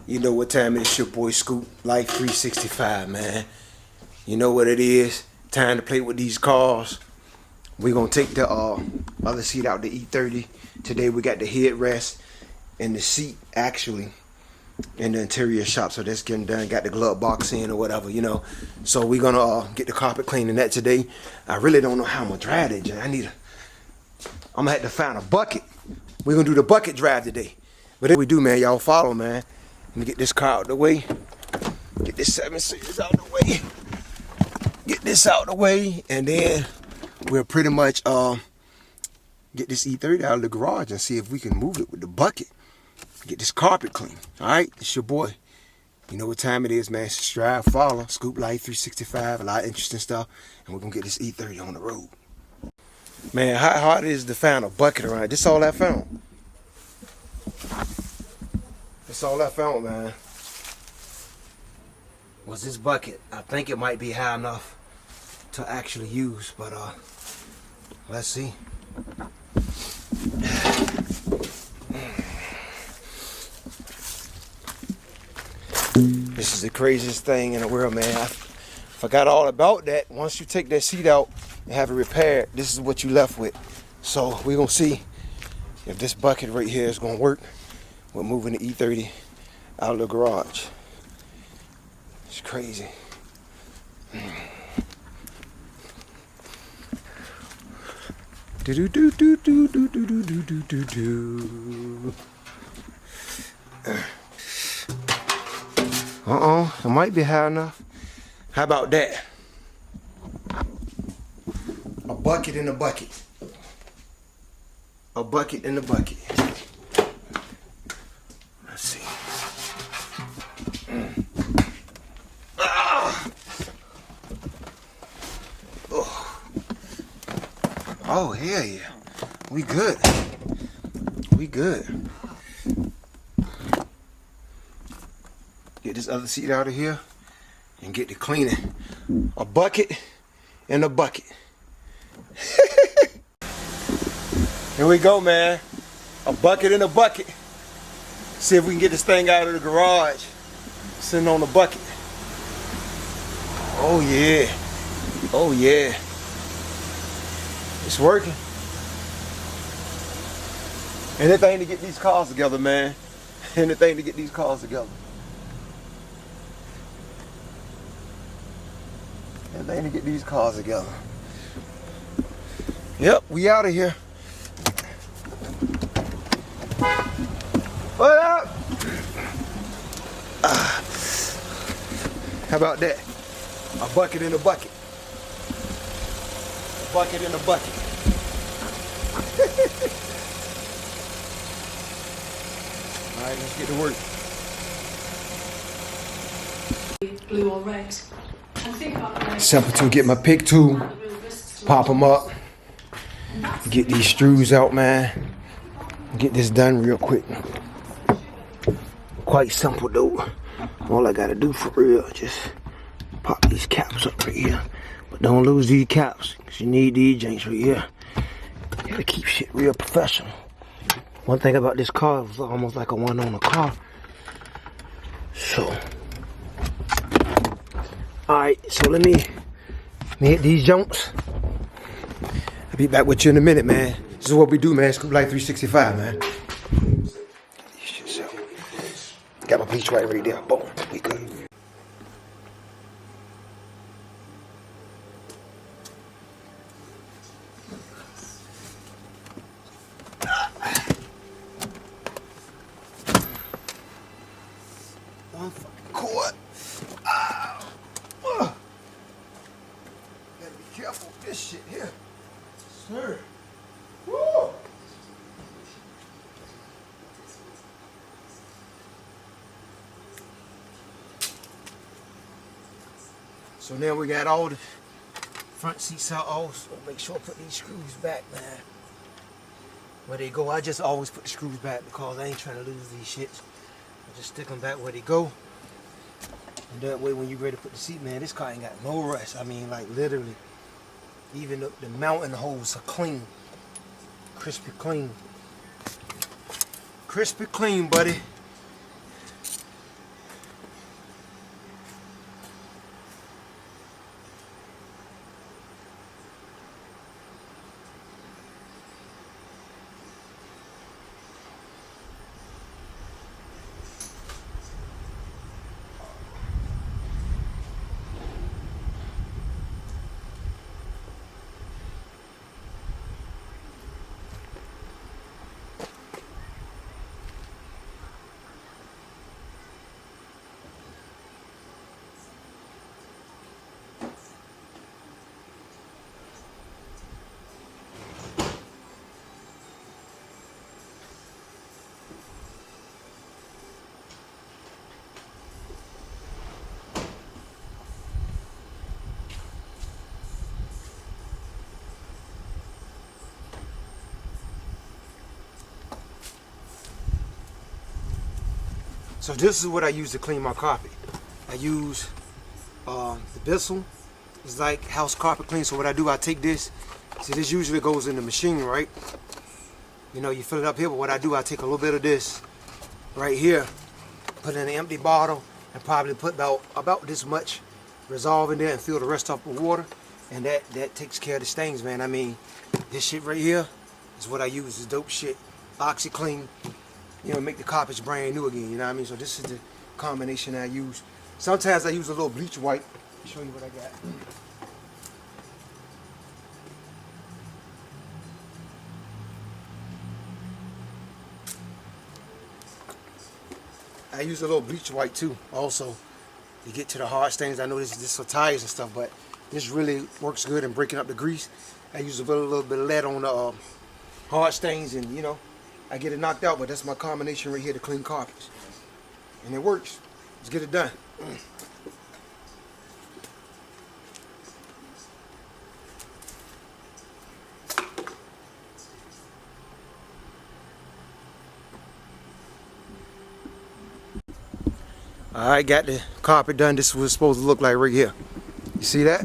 You know what time it is, your boy Scoupe, Life 365, man. You know what it is, time to play with these cars. We're gonna take the other seat out, the E30. Today we got the headrest and the seat actually in the interior shop, so that's getting done. Got the glove box in or whatever, you know. So we're gonna get the carpet cleaning that today. I really don't know how I'm gonna drive it, Jay. I'm gonna have to find a bucket. We're gonna do the bucket drive today. But if we do, man, y'all follow, man. Let me get this car out the way. Get this 7 Series out the way. Get this out the way, and then we'll pretty much get this E30 out of the garage and see if we can move it with the bucket. Get this carpet clean. All right, it's your boy. You know what time it is, man. Subscribe, follow, Scoupe Life 365, a lot of interesting stuff, and we're gonna get this E30 on the road. Man, how hard it is to find a bucket around? This all I found. That's all I found, man. Was this bucket. I think it might be high enough to actually use, but let's see. This is the craziest thing in the world, man. I forgot all about that. Once you take that seat out and have it repaired, this is what you left with. So we're gonna see if this bucket right here is gonna work. We're moving the E30 out of the garage. It's crazy. Do do do do do do do do do do do. It might be high enough. How about that? A bucket in a bucket. A bucket in a bucket. Let's see. Oh, hell yeah. We good. We good. Get this other seat out of here and get the cleaning. A bucket and a bucket. Here we go, man. A bucket and a bucket. See if we can get this thing out of the garage. Sitting on the bucket. Oh yeah. Oh yeah. It's working. Anything to get these cars together, man. Anything to get these cars together. Anything to get these cars together. Yep, we out of here. What up? How about that? A bucket in a bucket. A bucket in a bucket. All right, let's get to work. Blue or red. Simple to get my pick tool, pop them up, get these screws out, man. Get this done real quick. Quite simple though. All I gotta do for real, just pop these caps up right here. But don't lose these caps, cause you need these joints right here. You gotta keep shit real professional. One thing about this car, it was almost like a one on a car. So, alright, so let me hit these jumps. I'll be back with you in a minute, man. This is what we do, man. Scoupe Life 365, man. Got my peach right there. Boom. We good. One fucking cord. Gotta be careful with this shit here. Sir. Woo! So now we got all the front seats out off. So make sure I put these screws back, man. Where they go, I just always put the screws back because I ain't trying to lose these shits. I just stick them back where they go. And that way when you're ready to put the seat, man, this car ain't got no rust. I mean, like literally, even the mountain holes are clean. Crispy clean. Crispy clean, buddy. So this is what I use to clean my carpet. I use the Bissell. It's like house carpet clean. So what I do, I take this. See, this usually goes in the machine, right? You know, you fill it up here, but what I do, I take a little bit of this right here, put it in an empty bottle, and probably put about this much Resolve in there and fill the rest up with water. And that takes care of the stains, man. I mean, this shit right here is what I use. It's dope shit. OxyClean, you know, make the carpets brand new again, you know what I mean? So this is the combination I use. Sometimes I use a little bleach white. I'll show you what I got. I use a little bleach white too, also. You get to the hard stains. I know this is for tires and stuff, but this really works good in breaking up the grease. I use a little bit of lead on the hard stains, and you know, I get it knocked out. But that's my combination right here to clean carpets, and it works. Let's get it done. Alright, got the carpet done. This is what it's supposed to look like right here. You see that?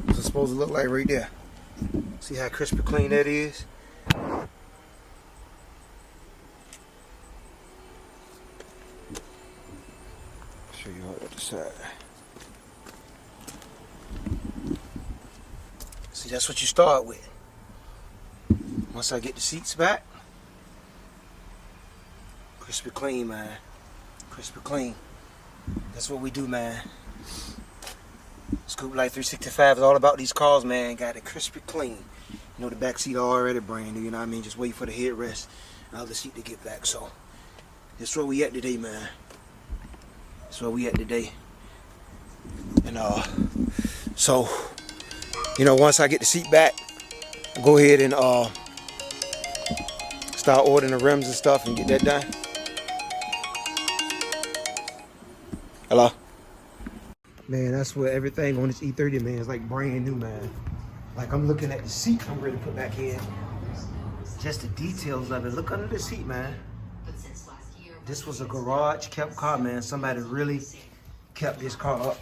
It's supposed to look like right there. See how crisp and clean that is? Show you all the other side. See, that's what you start with. Once I get the seats back, crisp and clean, man. Crisp and clean. That's what we do, man. Scoupe Life 365 is all about these cars, man. Got it crisp and clean. You know, the back seat already brand new, you know what I mean? Just wait for the headrest and other seat to get back. So that's where we at today, man. That's where we at today. And so, you know, once I get the seat back, I'll go ahead and start ordering the rims and stuff and get that done. Hello? Man, that's what everything on this E30, man, is like brand new, man. Like, I'm looking at the seat I'm ready to put back in. Just the details of it. Look under the seat, man. This was a garage kept car, man. Somebody really kept this car up.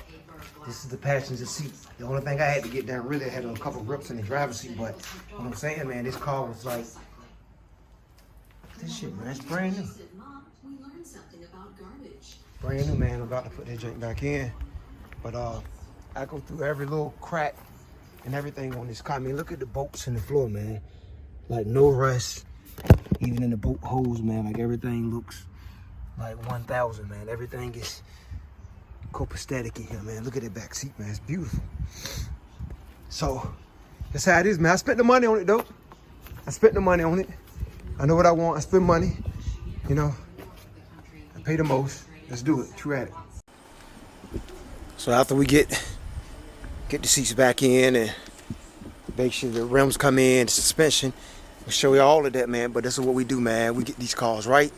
This is the passenger seat. The only thing I had to get down, really, I had a couple rips in the driver's seat, but what I'm saying, man, this car was like, this shit, man, it's brand new. Brand new, man. I'm about to put that joint back in. But I go through every little crack and everything on this car. I mean, look at the bolts in the floor, man. Like, no rust. Even in the bolt holes, man. Like, everything looks like 1000, man. Everything is copacetic in here, man. Look at that back seat, man. It's beautiful. So, that's how it is, man. I spent the money on it, though. I spent the money on it. I know what I want. I spend money. You know, I pay the most. Let's do it. True at it. So after we get the seats back in and make sure the rims come in, the suspension, we'll show you all of that, man. But this is what we do, man. We get these cars right.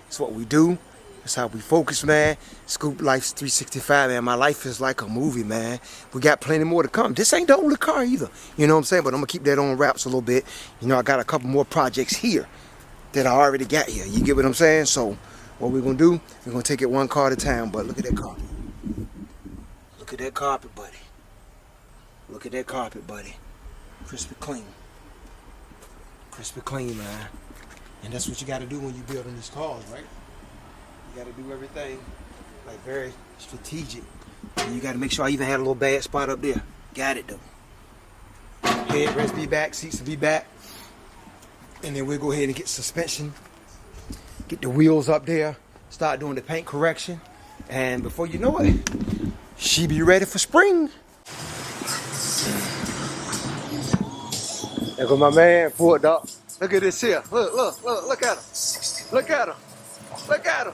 That's what we do. That's how we focus, man. Scoupe Life 365, man. My life is like a movie, man. We got plenty more to come. This ain't the only car either. You know what I'm saying? But I'm going to keep that on wraps a little bit. You know, I got a couple more projects here that I already got here. You get what I'm saying? So what we're going to do, we're going to take it one car at a time. But look at that carpet. Look at that carpet, buddy. Look at that carpet, buddy. Crisp and clean. Crisp and clean, man. And that's what you got to do when you building these cars, right? You got to do everything like very strategic. And you got to make sure I even had a little bad spot up there. Got it, though. Headrests be back, seats will be back. And then we'll go ahead and get suspension. Get the wheels up there. Start doing the paint correction. And before you know it, she be ready for spring. There go my man pulled up. Look at this here. Look at him. Look at him. Look at him.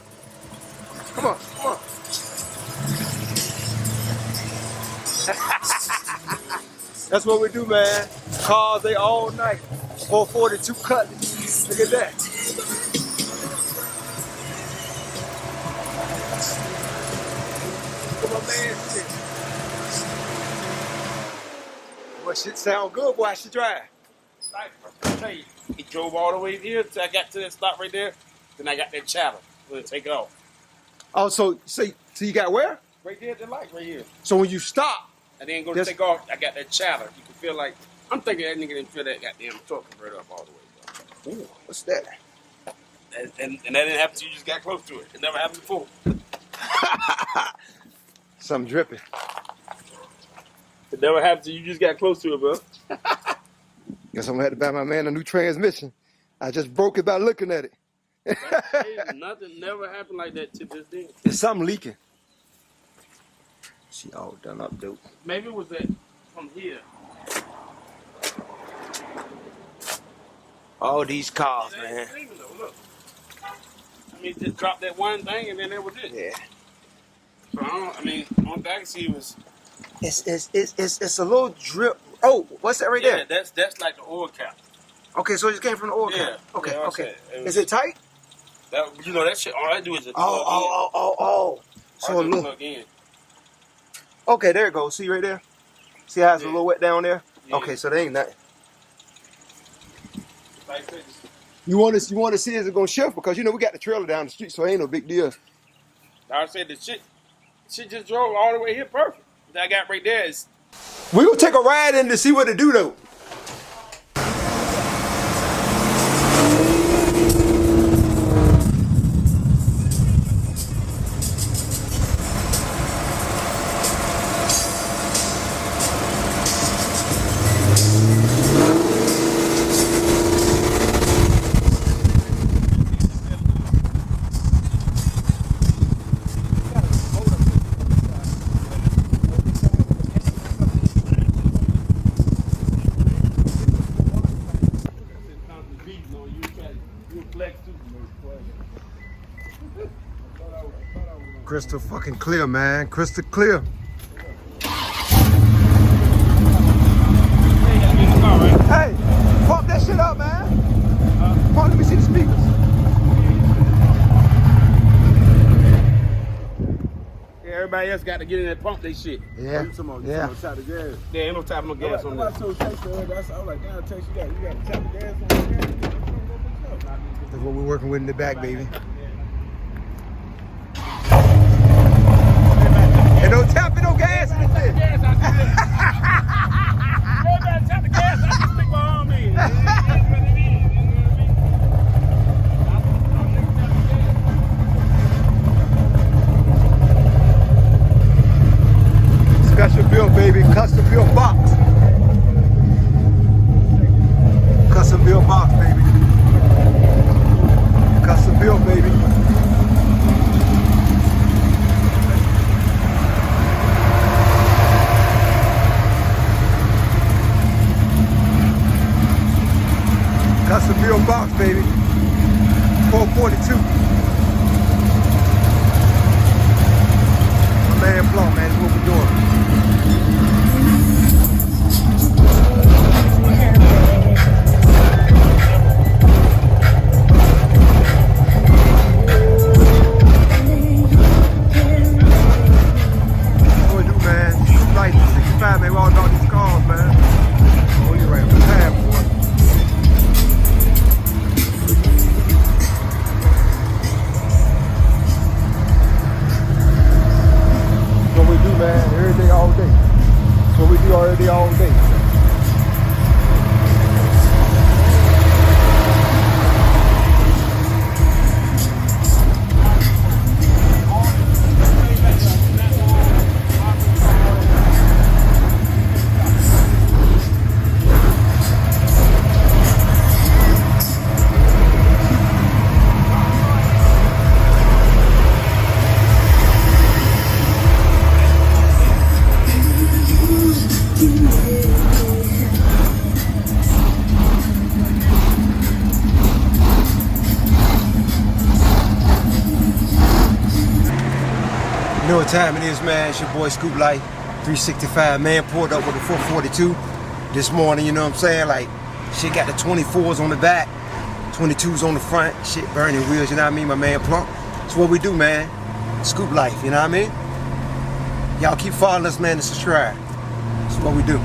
Come on, come on. That's what we do, man. Cars, they all night. 442 Cutlass. Look at that. Look at my man shit. Boy, shit sound good, boy. I should drive. I tell you, he drove all the way here until I got to that stop right there. Then I got that channel. We'll take it off. Oh, so you got where? Right there at the light, right here. So when you stop, And then go to take off, I got that chatter. You can feel like, I'm thinking that nigga didn't feel that goddamn torque converter up all the way, bro. ooh, what's that? And that didn't happen till you just got close to it. It never happened before. Something dripping. It never happened till you just got close to it, bro. Guess I'm gonna have to buy my man a new transmission. I just broke it by looking at it. That's crazy. Nothing never happened like that to this day. There's something leaking. She all done up, dude. Maybe it was that from here. All these cars, It man. ain't leaving though, look. I mean, just drop that one thing and then that was it. Yeah. So I mean, one thing I can see was. It's a little drip. Oh, what's that right Yeah, there? that's like the oil cap. Okay, so it just came from the oil Yeah. cap. Okay, Yeah, okay. it Is it tight? That, you know that shit. All I do is just Oh. So a little. plug in. Okay, there it goes. See right there? See how it's a Yeah. little wet down there? Yeah. Okay, so they ain't nothing. Like I said, just- You want to see is it gonna shift because you know we got the trailer down the street, so it ain't no big deal. like I said, the shit just drove all the way here perfect. That I got right there is. We gonna take a ride in to see what it do though. Crystal fucking clear, man. Crystal clear. Hey, pump that shit up, man. Pump, let me see the speakers. Yeah, everybody else got to get in that pump they shit. Yeah. Yeah. Tap the gas. There ain't no tapping no gas on I that. told Tex earlier, I was like, damn, Tex, you got to tap the gas on the gas. That's what we're working with in the back, baby. And don't tap it, no gas in the shit. Gas, I see this. Everybody tap the gas, I just stick my arm in. It is what it is, you know what I mean? Special build, baby. Custom build box. Custom build box, baby. Custom build, baby. Custom build box, baby. 442. My man Blow, man, that's what we're doing. What we do, man? Like 65, man, we all know these cars, man. Oh, you're right, I'm time for it. That's what we do, man, every day, all day. That's what we do every day, all day. You know what time it is, man? It's your boy Scoupe Life 365, man. Pulled up with a 442 this morning, you know what I'm saying? Like, shit got the 24s on the back, 22s on the front, shit burning wheels, you know what I mean? My man Plump. That's what we do, man. Scoupe Life, you know what I mean? Y'all keep following us, man, and subscribe. That's what we do.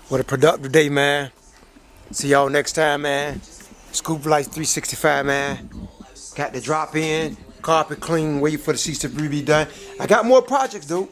What a productive day, man. See y'all next time, man. Scoupe Life 365, man. Got the drop in, carpet clean, wait for the seats to be done. I got more projects, though.